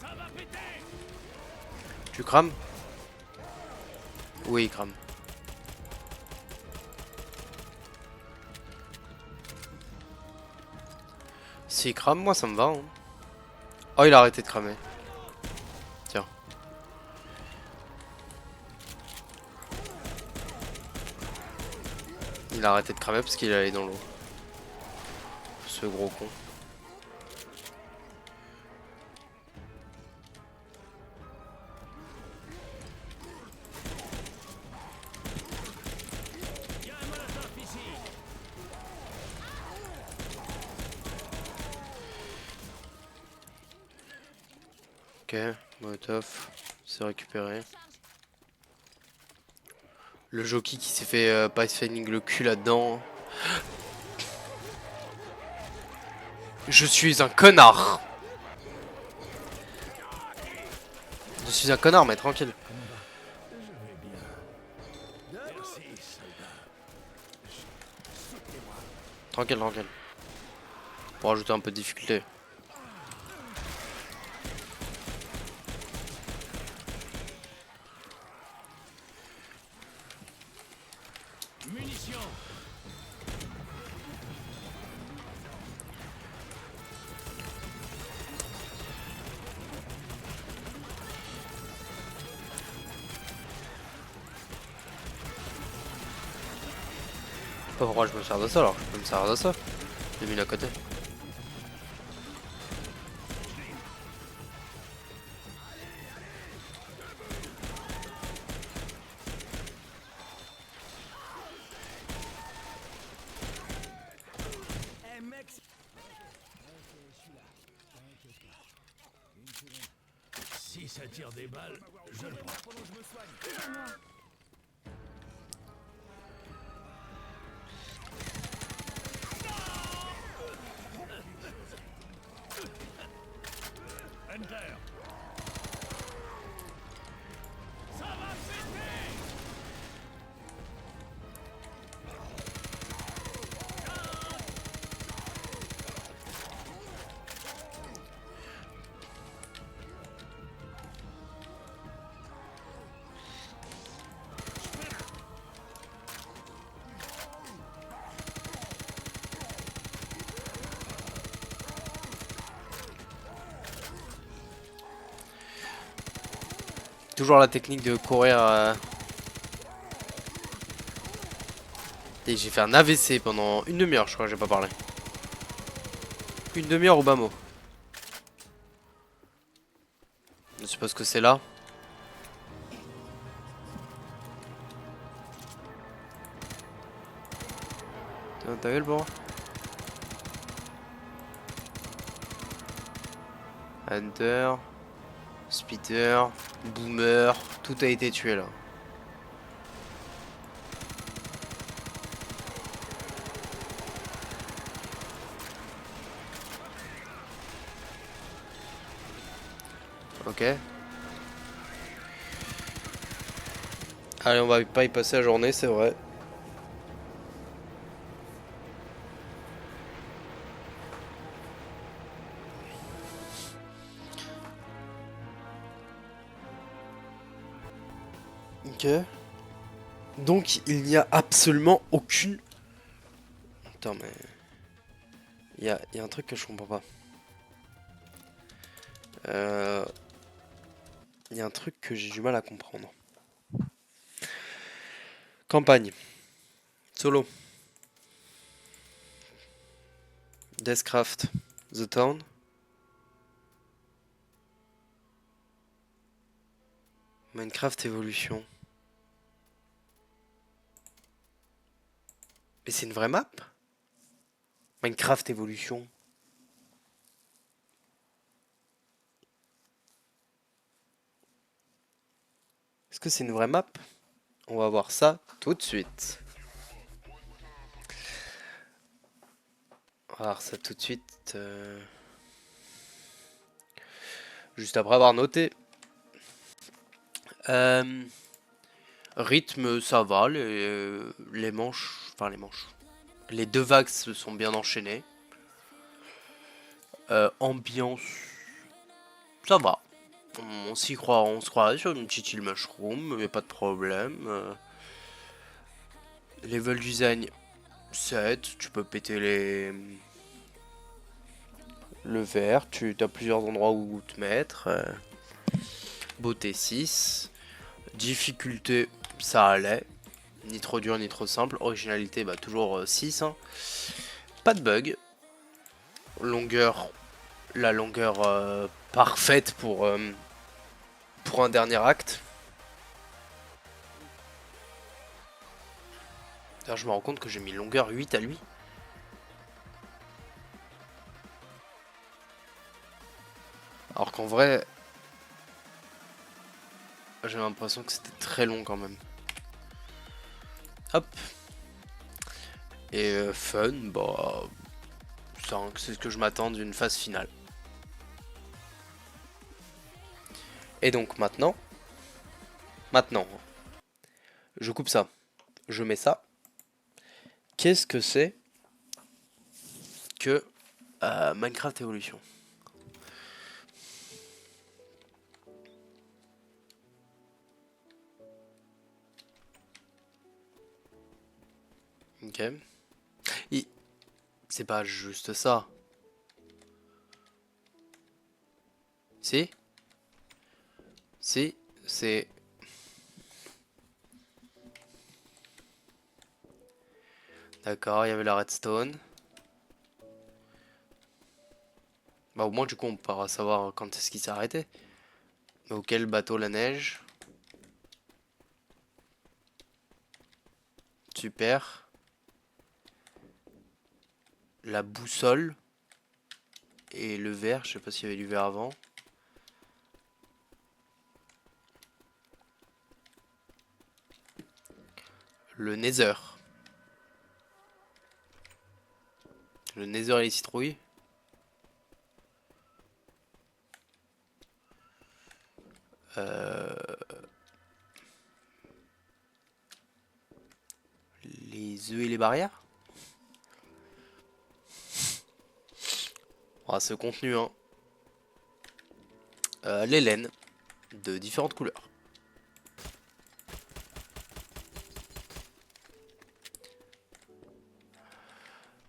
Ça va péter. Tu crames? Oui, il crame. S'il crame, moi ça me va. Hein. Oh, il a arrêté de cramer. Tiens. Il a arrêté de cramer parce qu'il est allé dans l'eau. Ce gros con. Y a un molotov ici. Ok, Molotov, c'est récupéré. Le jockey qui s'est fait pathfinding le cul là-dedans. Je suis un connard. Je suis un connard, mais tranquille. Tranquille, tranquille. Pour rajouter un peu de difficulté. Munitions. Pas pourquoi je me sers de ça alors, je peux me servir de ça. J'ai mis à côté. Eh mec, Si ça tire des balles, je le prends. pendant que je me soigne. Hunter. Ça va péter. Toujours la technique de courir. Et j'ai fait un AVC pendant une demi-heure, je crois, j'ai pas parlé. Une demi-heure au bas mot. Je suppose que c'est là. T'as vu le bon? Hunter, Speeder, Boomer, tout a été tué là. Ok. Allez, on va pas y passer la journée, c'est vrai. Ok. Donc, il n'y a absolument aucune... Attends, mais... Il y a un truc que je comprends pas. Il y a un truc que j'ai du mal à comprendre. Campagne. Solo. Deathcraft. The Town. Minecraft Evolution. Mais c'est une vraie map? Minecraft Evolution. Est-ce que c'est une vraie map? On va voir ça tout de suite. On va voir ça tout de suite. Juste après avoir noté. Rythme, ça va. Les manches... Enfin, les manches. Les deux vagues se sont bien enchaînées. Ambiance... Ça va. On s'y croit, on se croirait sur une petite île mushroom, mais pas de problème. Level design 7, tu peux péter le verre, tu as plusieurs endroits où te mettre. Beauté 6. Difficulté, ça allait. Ni trop dur, ni trop simple. Originalité, bah toujours 6. Hein. Pas de bug. Longueur, la longueur parfaite pour un dernier acte. D'ailleurs, je me rends compte que j'ai mis longueur 8 à lui. Alors qu'en vrai, J'ai l'impression que c'était très long quand même. Hop. Et fun, bah 5, c'est ce que je m'attends d'une phase finale. Et donc maintenant, je coupe ça, je mets ça. Qu'est-ce que c'est que Minecraft Evolution? Ok. C'est pas juste ça. Si? Si, c'est... D'accord, il y avait la redstone. Bah au moins du coup on pourra savoir quand est-ce qu'il s'est arrêté. Mais auquel bateau la neige? Super. La boussole. Et le verre, je sais pas s'il y avait du verre avant. Le nether. Le nether et les citrouilles. Les œufs et les barrières. On va ce contenu, hein. Les laines de différentes couleurs.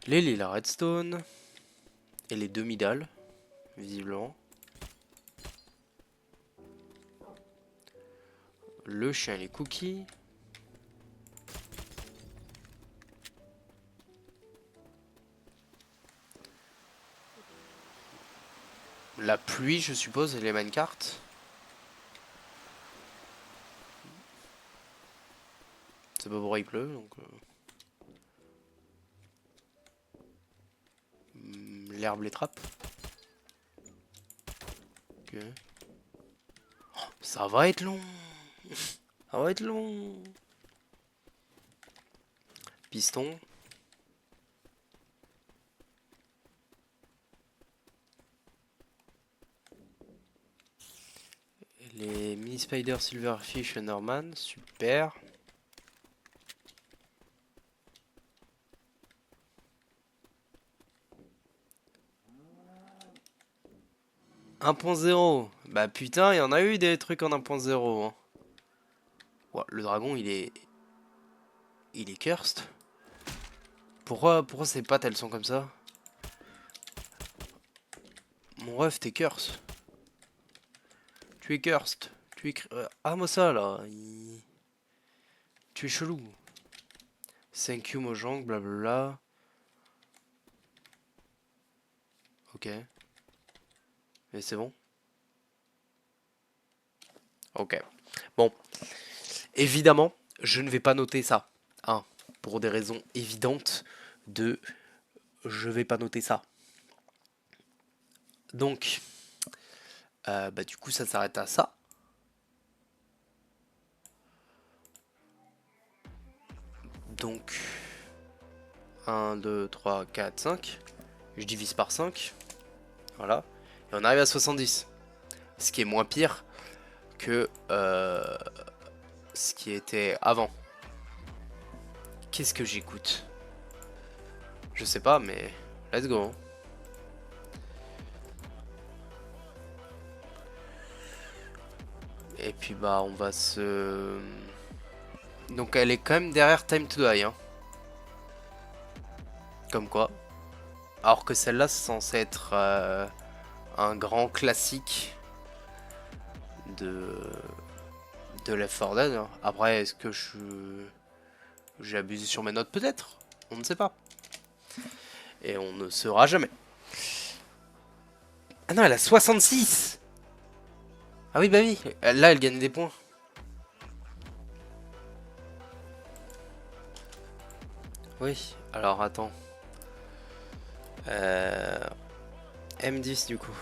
La redstone. Et les demi-dalles, visiblement. Le chien et les cookies. La pluie, je suppose, et les minecarts. C'est pas pour il pleut, donc... L'herbe les trappe. Ok. Oh, ça va être long. Ça va être long. Piston. Les mini spider silverfish Norman, super. « 1.0 ». Bah putain, il y en a eu des trucs en 1.0. Hein. Ouais, le dragon, il est cursed. Pourquoi ces pattes, elles sont comme ça? Mon ref, t'es cursed. Tu es cursed. Tu es... Ah, moi ça, là. Tu es chelou. Thank you, Mojang, blablabla. Ok. Mais c'est bon. Ok. Bon. Évidemment, je ne vais pas noter ça. Hein, pour des raisons évidentes de... Je vais pas noter ça. Donc... bah du coup, ça s'arrête à ça. Donc... 1, 2, 3, 4, 5. Je divise par 5. Voilà. Et on arrive à 70. Ce qui est moins pire que ce qui était avant. Qu'est-ce que j'écoute? Je sais pas, mais let's go. Hein. Et puis bah on va se... Donc elle est quand même derrière Time to Die. Hein. Comme quoi. Alors que celle-là c'est censé être un grand classique de Left 4 Dead. Hein. Après est-ce que j'ai abusé sur mes notes? Peut-être. On ne sait pas. Et on ne saura jamais. Ah non, elle a 66. Ah oui, bah oui. Là, elle gagne des points. Oui. Alors, attends. M10, du coup.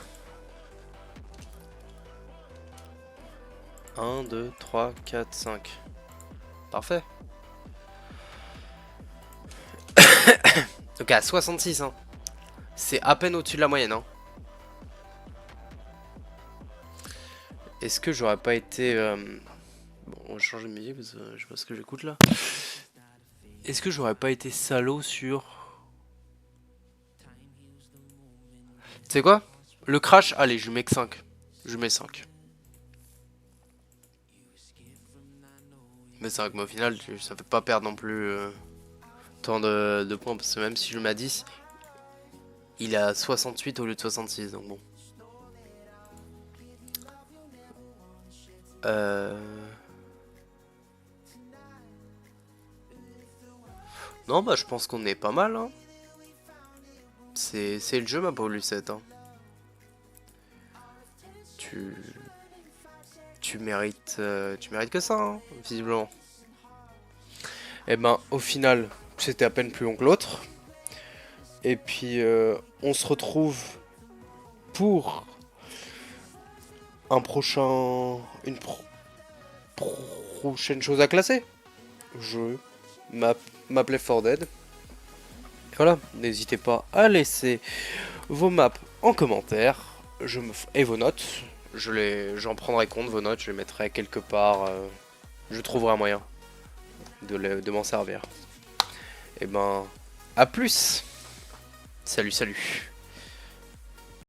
1, 2, 3, 4, 5. Parfait. Donc à 66, hein. C'est à peine au-dessus de la moyenne, hein. Est-ce que j'aurais pas été... Bon, on va changer de musique parce que je sais pas ce que j'écoute là. Est-ce que j'aurais pas été salaud sur... Tu sais quoi? Le crash, allez, je mets que 5. Je mets 5. Mais c'est vrai que moi, au final, ça fait pas perdre non plus tant de points. Parce que même si je le mets à 10, il est à 68 au lieu de 66. Donc bon. Non, bah je pense qu'on est pas mal. Hein. C'est le jeu, ma pauvre Lucette. Hein. Tu mérites que ça, hein, visiblement. Et ben, au final, c'était à peine plus long que l'autre. Et puis, on se retrouve pour un une prochaine chose à classer. Jeu, map Left 4 Dead. Et voilà, n'hésitez pas à laisser vos maps en commentaire. Et vos notes. J'en prendrai compte, vos notes, je les mettrai quelque part. Je trouverai un moyen de m'en servir. Et ben, à plus. Salut, salut.